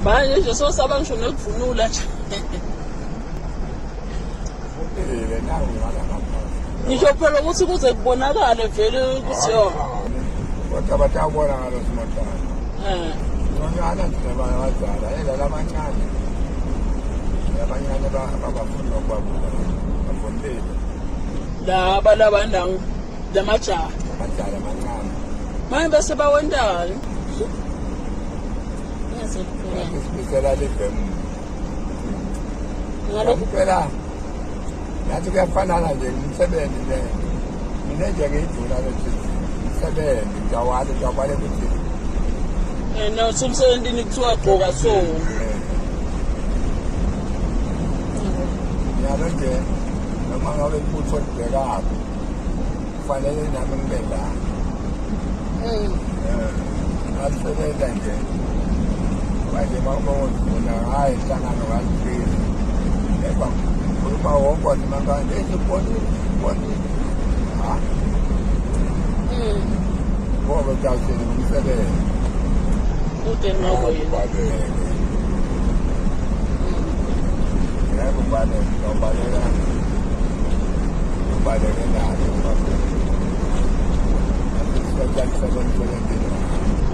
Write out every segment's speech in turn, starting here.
manje nje sosaba ngisho nekuvunula nje ngisho phela ukuthi kuze kubonakale vele ukuthi yo kodwa batabona ngalo simotana ngiyana nje bayazala elabancane abanyane babafuna ukwabuka bafundile laba labandawo lamajaha amancane manje bese bawendani isibisela lebhemu ngalokho phela nathi kuyafanana nje umsebenzi le mina nje ngiyidula lethi umsebenzi ngiyawale ukuthi no umsebenzini kuthiwa gqoka so yalo nje noma ngabe futhi odibhekaphi kufanele nami ngibe la ngasebenza nje manje mawubona hayi inhlangano kaziphili eba uma wonke nimangane esiboni ngoba kawuseni umsebenzi kude ngoba yebo baleka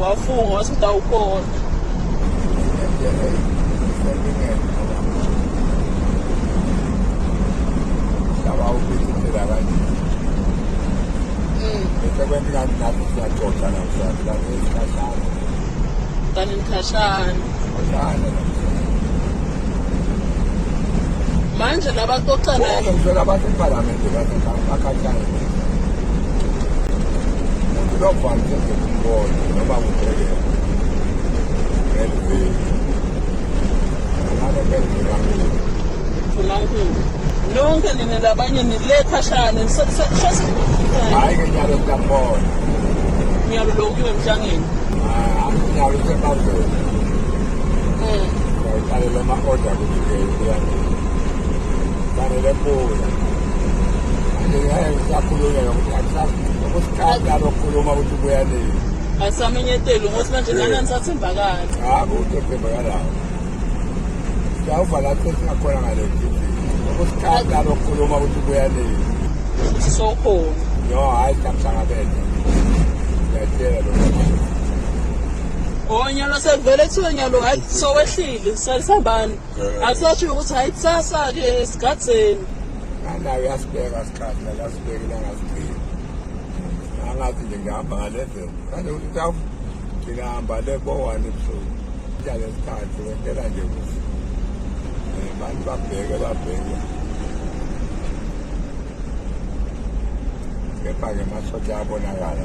wafunga wasithi awukhona kanikhashana manje labaxoxana abasephalamende bakhatshana umuntu lokuvanje ngekumbona noma kuphekela nonke nina labanye nilekhashana hayi ke nyalo ngiyambona nyalo lokuyiwe emhlangeni nyalo sebazweni ngiyaqalela ama-order ukuthi kufanele kuya manje ngeke ngisakhulunyeka ukuthi ukusikhathi alokukhuluma ukuthi kuya nini asamenyeteli ngokuthi manje nani anisathembakali ukuthi ethembakalayo siyawuvala sesingakhona ngale ukusikhathi alokukhuluma ukuthi kuya nini sokhona no hayi samhlangabeza ngiyatshela lo nyalo sekuvele kuthiwe nyalo hayi sowehlile salisambani asasho ukuthi hayi kusasa-ke esigadzeni nayo uyasibeka sikhathi nalasibekile angasibhili angathi nje ngihamba ngalevele kanje ukuthi ngingahamba le bo-1 ebusuku njalo isikhathi wentela nje ukuthi bantu babheke kepha-ke amasotsha abonakala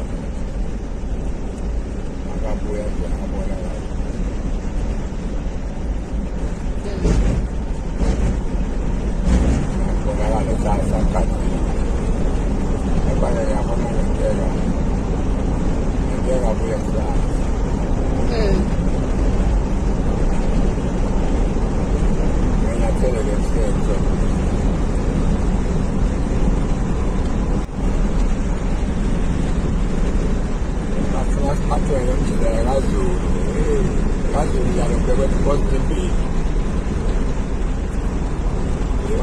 akabuya nje abonakala abonakala sakhathini kepha-ke ngiyabona ngenteka abuya kusasa nginyathele lesikhetho Mathele umjila kaZulu yalo kwethu positive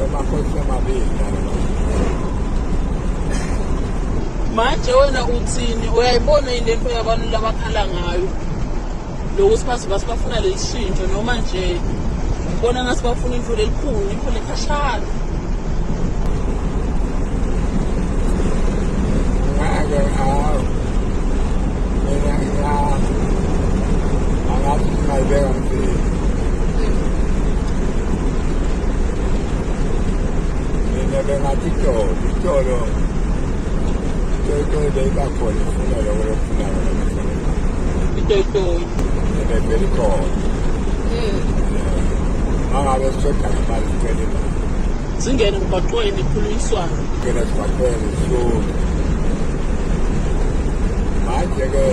amakhosi amabili manje wena uthini uyayibona yini lento yabantu labakhala ngayo lokuthi basibafuna leli shintsho noma nje ubona ngasi bafuna into lelikhulu into lekhashana ngayibeka mfile mina bengathi itolo beyibakhona ifuna loko lokufunayo itoyitoyi belikhona mangabe sishoda ngemali sicela imali singene ngibaqweni ikhulunyiswana ngena sibaqweni siyoni manje-ke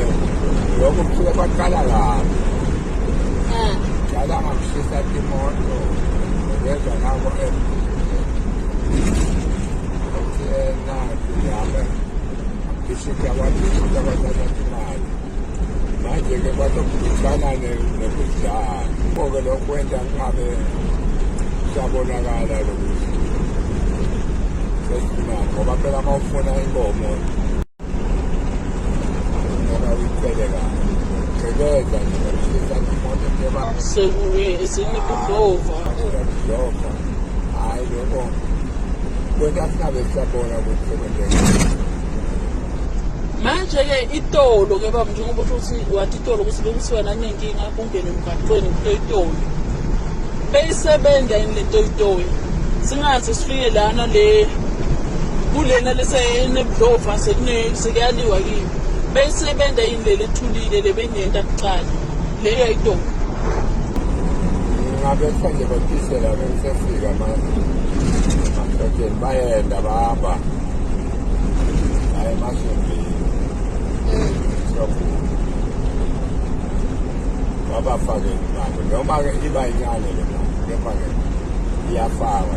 lokho kusuke baqala kabi qala ngakushisa imoto ngezwa nako nathi yabe ngishika kwathatha imali manje-ke bazokubhekana nekudlala ko-ke lokhu kwenza kungabe siyabonakala lokuthi sesimali ngoba phela uma ufuna inkomo ngoba uyicele kahle uceleza nje nokuhlisa imoto njeba sekuye esenekudlova udlova hhayi lokho kwenza singabe siyabona ukuthi sekwenzeka manje-ke itolo-ke baba njengoba usho ukuthi wathi itolo ukuthi bekuthiwa nanenkinga kungene emgaqweni kulo itolo beyisebenza yini lento itoyi singathi sifike lana kulena lesenebudlova sekuyaliwa kimi beyisebenza yini leli ethulile le bengenta kuqala leyo itolo ngabe sanje batisela besefika masokeni bayenda bahamba hayi emasontini babafake imali noma-ke iba yincane le mali kepha-ke iyafakwa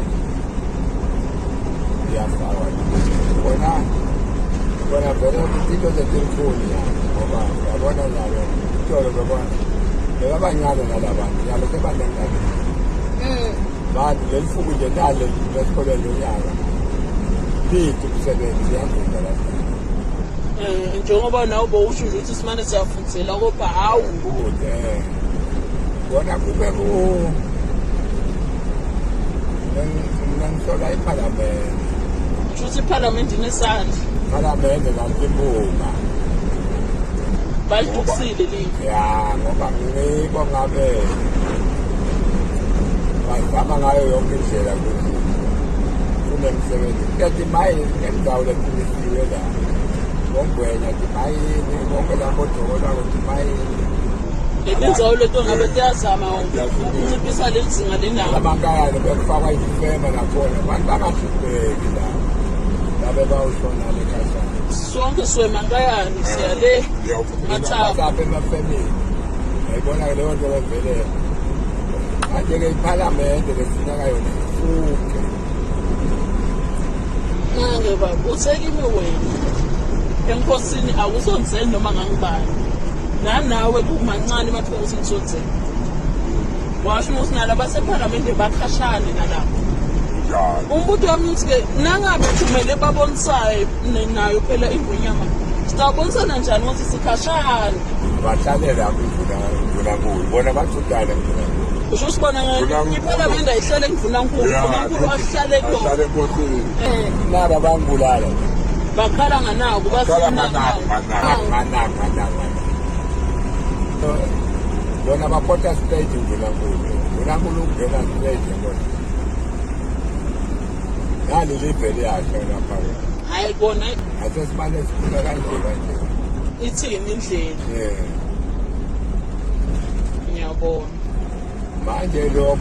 bona vele into zetelefoni yani ngoba uyabona njalo itolo bebona bekabancane nalabantu njalo sebanengane bantu lelifuku nje nalo lesikoleni lonyaka lithi umsebenzi yangena lapha njengoba nawe bowusho nje ukuthi simane siyafundisela kodwa hawu kude bona kube nangisola iphalamende kusho ukuthi iphalamende inesandla iphalamende nantimbunga balidukusile live ya ngoba ngibo ngabe bazama ngayo yonke indlela ukuthi kunemsebenzi kanti maye ngendawo lephilisiwe la ngongwenya timayini konke lapho odokotela ukuthi mayini letindzawo leto ngabe tiyazama ukunciphisa leli zinga lendawo amankayane bekufakwa izifema nakhona abantu bangahlupheki la labe bawushona lekhashana sonke swemankayane siyale mathapha apha emafemini ngayibona-ke leyo nto bevelele manje-ke iphalamende lefuneka yona ifuke nange baba uthekimi wena enkosini akusonzeli noma ngangibani nanawe kumancane bathiwa ukuthi ngisonzeli washo ukuthi nalaba sephalamende bakhashane nalabo umbuto wami uthi-ke nangabe kumele babonisayo nayo phela ingonyama sitawubonisana njani ukuthi sikhashane bahlalela imvunankulu bona bathutane mvunankulu usho usibona iphalamende ayihlale kuvunankulu uvunankulu ahlale enkosini naba bangibulala bakhala nganako bona bapota stage mvunankulu ukungena stage bona nali livele yakhe lapha hayi kona asesimane sikhula kanje ithini indlela ngiyabona manje lo